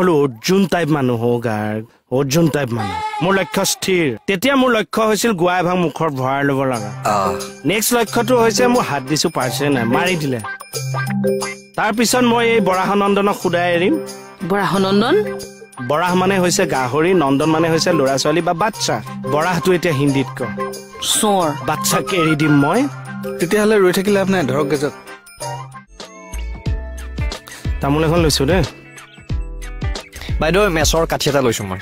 হলো অৰ্জুন টাইপ মানুহ গাৰ্গ অৰ্জুন টাইপ মানুহ মোৰ লক্ষ্য স্থিৰ তেতিয়া মোৰ লক্ষ্য হৈছিল গুৱাই ভাং মুখৰ ভৰাই ল'ব লগা নেক্সট লক্ষ্যটো হৈছে মোৰ হাত দিছো পাৰছে নাই মাৰি দিলে তাৰ পিছত মই এই বৰাহনন্দনক খুদাই এৰিম বৰাহনন্দন বৰাহ মানে হৈছে গাহৰি নন্দন মানে হৈছে ল'ৰা ছোৱালী বা বাচ্চা বৰাহটো এতিয়া হিন্দীত ক চোৰ বাচ্চাকে এৰি দিম মই তেতিয়াহ'লে ৰৈ থাকিলে আপোনাৰ ধৰক গেজত তামোল এখন লৈছো দেই বাইদেউ মেচৰ কাঠি এটা লৈছো মই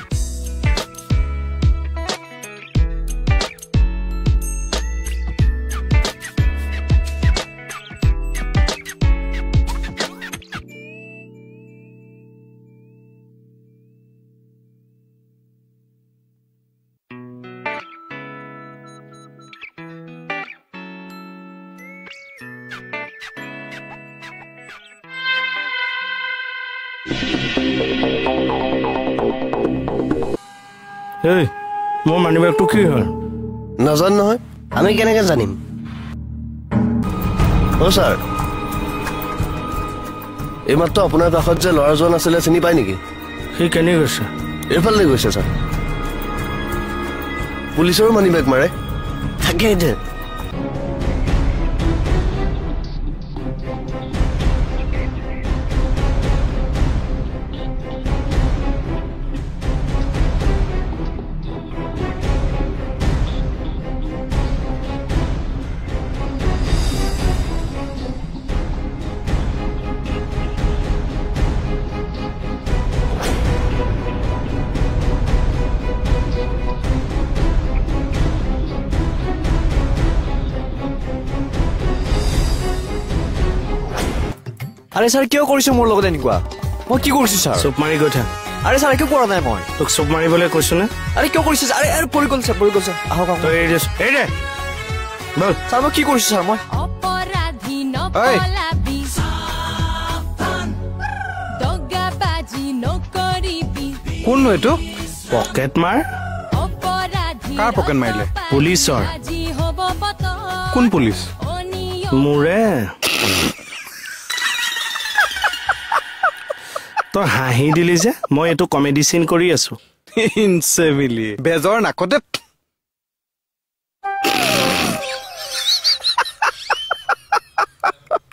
এই মোৰ মানিবেগটো কি হ'ল নাজান নহয় আমি কেনেকৈ জানিম অ' ছাৰ এইমাত্ৰ আপোনাৰ কাষত যে ল'ৰাজন আছিলে চিনি পায় নেকি সি কেনে গৈছে এইফালে গৈছে ছাৰ পুলিচৰো মানিবেগ মাৰে থাকে দে আৰে স্যাৰ কিয় কৰিছে মোৰ লগত এনেকুৱা মই কি কৰিছো স্যাৰ চুপ মাৰি গৈ থাক আৰে স্যাৰ কিয় কৰা নাই মই তোক চুপ মাৰিবলৈ কৈছো না আৰে কিয় কৰিছে আৰে আৰে পৰি গল স্যাৰ আহক আহক তই এই দে বল স্যাৰ মই কি কৰিছো স্যাৰ মই অপৰাধী নপলাবি দগাবাজি নকৰিবি কোননো এইটো পকেট মাৰ অপৰাধী কাৰ পকেট মাৰিলে পুলিচৰ আজি হ'ব পত কোন পুলিচ মোৰে তই হাঁহি দিলি যে মই এইটো কমেডি চিন কৰি আছো ইনছে মিলি বেজৰ নাকতে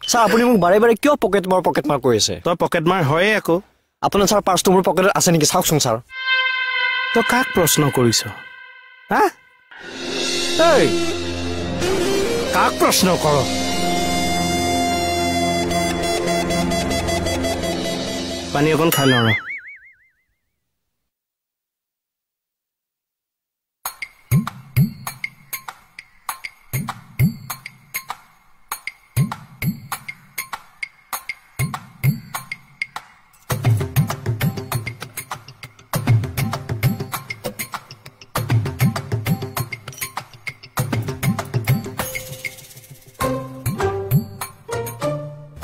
স্যাৰ আপুনি মোক বাৰে বাৰে কিয় পকেট মাৰ কৰি আছে তই পকেট মাৰ হয়ে আকৌ আপোনাৰ স্যাৰ পাৰ্চটো মোৰ পকেটত আছে নেকি চাওকচোন স্যাৰ তই কাক প্ৰশ্ন কৰিছ হা এই কাক প্ৰশ্ন কৰ পানী অকণ খাই লওঁ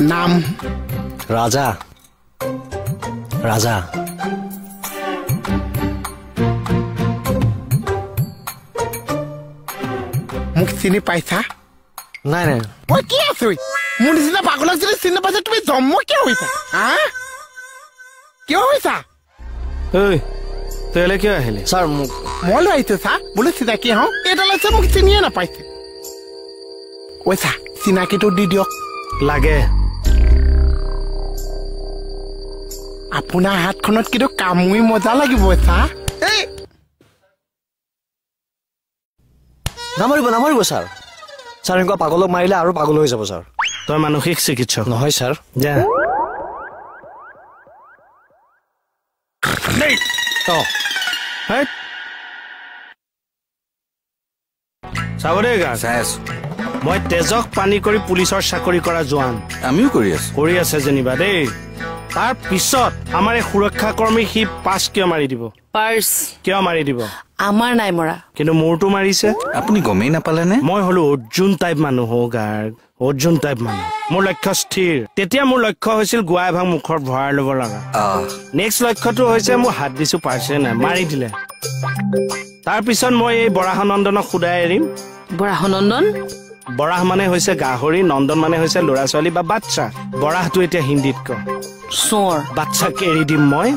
নাম ৰাজা ৰাজা মোক চিনি পাইছা নাই নাই মই কি আছো মোৰ নিচিনা পাগলক যদি চিনি পাইছা তুমি জন্ম কিয় হৈছা কিয় হৈছা ঐ তই কিয় আহিলি স্যাৰ মোক মই লৈ আহিছো চা বোলে চিনাকি হওঁ এইডাল আছে মোক চিনিয়ে নাপাইছে ঐ চা চিনাকিটো দি দিয়ক লাগে আপোনাৰ হাতখনত কিন্তু কামুৰি মজা লাগিব চা নামাৰিব স্যাৰ স্যাৰ এনেকুৱা পাগলক মাৰিলে আৰু পাগল হৈ যাব স্যাৰ তই মানসিক চিকিৎসক নহয় স্যাৰ যা চাব দেই গা মই তেজক পানী কৰি পুলিচৰ চাকৰি কৰা জোৱান আমিও কৰি আছো কৰি আছে যেনিবা দেই তাৰ পিছত আমাৰ এই সুৰক্ষা কৰ্মী সি পাছ কিয় মাৰি দিব পাৰ্চ কিয় মাৰি দিব আমাৰ নাই মৰা কিন্তু মোৰটো মাৰিছে আপুনি গমেই নাপালে নে মই হলো অৰ্জুন টাইপ মানুহ গাৰ্গ অৰ্জুন টাইপ মানুহ মোৰ লক্ষ্য স্থিৰ তেতিয়া মোৰ লক্ষ্য হৈছিল গুৱাই ভাং মুখৰ ভৰাই ল'ব লগা নেক্সট লক্ষ্যটো হৈছে মোৰ হাত দিছো পাৰছে নাই মাৰি দিলে তাৰ পিছত মই এই বৰাহনন্দনক খুদাই এৰিম বৰাহনন্দন বৰাহ মানে হৈছে গাহৰি নন্দন মানে হৈছে ল'ৰা ছোৱালী বা বাচ্চা বৰাহটো এতিয়া হিন্দীত ক চোৰ বাচ্চাকে এৰি দিম মই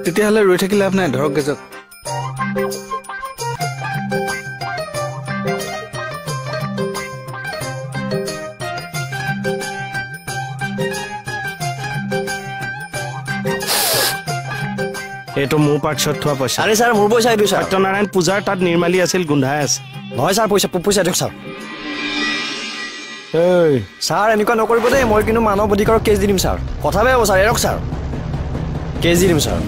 তেতিয়াহ'লে ৰৈ থাকি লাভ নাই, ধৰক গেজক। এইটো মোৰ পাৰ্চত থোৱা পইচা। আৰে ছাৰ মোৰ পইচা এইটো ছাৰ। সত্যনাৰায়ণ পূজাৰ তাত নিৰ্মালী আছিল, গোন্ধাই আছে। নহয় ছাৰ, পইচা দিয়ক ছাৰ। এই ছাৰ এনেকুৱা নকৰিব দেই, মই কিন্তু মানৱ অধিকাৰৰ কেছ দি দিম ছাৰ। কথা বেয়া হ'ব ছাৰ, এৰক ছাৰ। কেছ দি দিম ছাৰ।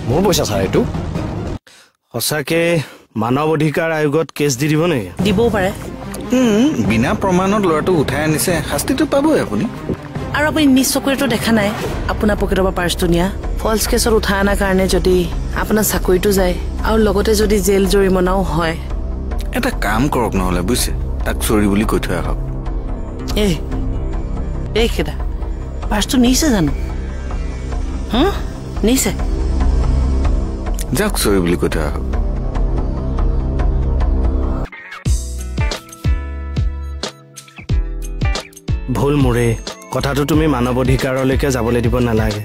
মোৰ পইচা ছাৰ এইটো। সঁচাকে মানৱ অধিকাৰ আয়োগত কেছ দি দিব নেকি? দিবও পাৰে। বিনা প্ৰমাণত ল'ৰাটোক উঠাই আনিছে, শাস্তিটো পাবই আপুনি। আৰু আপুনি নিজ চকুৰেতো দেখা নাই আপোনাৰ পকেটৰ পৰা পাৰ্চটো নিয়া। ফল্ছ কেছত উঠাই অনাৰ কাৰণে যদি আপোনাৰ চাকৰিটো যায় আৰু লগতে যদি জেল জৰিমনাও হয়। এটা কাম কৰক নহ'লে বুজিছে, তাক চৰি বুলি কৈ থৈ আহক। এইকেইটা পাৰ্চটো নিছে জানো? নিছে? যাওক চৰি বুলি কৈ থৈ আহক। ভুল মোৰে, কথাটো তুমি মানৱ অধিকাৰলৈকে যাবলৈ দিব নালাগে।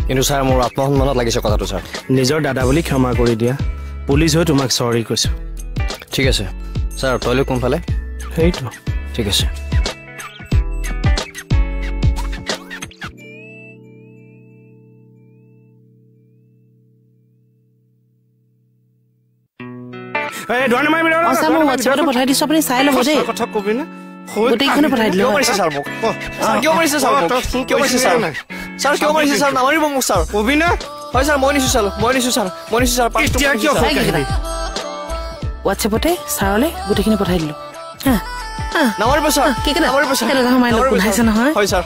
কিন্তু ছাৰ মোৰ আত্মসন্মানত লাগিছে কথাটো ছাৰ। নিজৰ দাদা বুলি ক্ষমা কৰি দিয়া, পুলিচ হৈ তোমাক চৰি কৈছো। ঠিক আছে ছাৰ, তইলৈ কোনফালে? সেইটো ঠিক আছে। মই হোৱাটছএপতে পঠাই দিছো, আপুনি চাই ল'ব দেই। কথা কবি না, গোটেইখনে পঠাই দিলো। কিয় মাৰিছে ছাৰ মোক? ছাৰ কিয় মাৰিছে ছাৰ মোক? কিয় মাৰিছে ছাৰ? ছাৰ কিয় মাৰিছে ছাৰ? নামাৰিব মোক ছাৰ। কবি না? হয় ছাৰ, মই নিছো ছাৰ। এতিয়া কিয় হোৱাটছএপতে ছাৰলৈ গোটেইখিনি পঠাই দিলো। নামাৰিব ছাৰ। নামাৰিব ছাৰ। গোন্ধাইছে নহয়। হয় ছাৰ।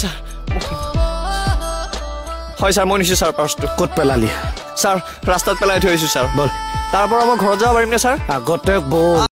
ছাৰ হয় ছাৰ, মই নিছো ছাৰ পাৰ্চটো। ক'ত পেলালি? ছাৰ ৰাস্তাত পেলাই থৈ আহিছো ছাৰ। বল তাৰ পৰা মই ঘৰত যাব পাৰিম নে ছাৰ? আগতে বল।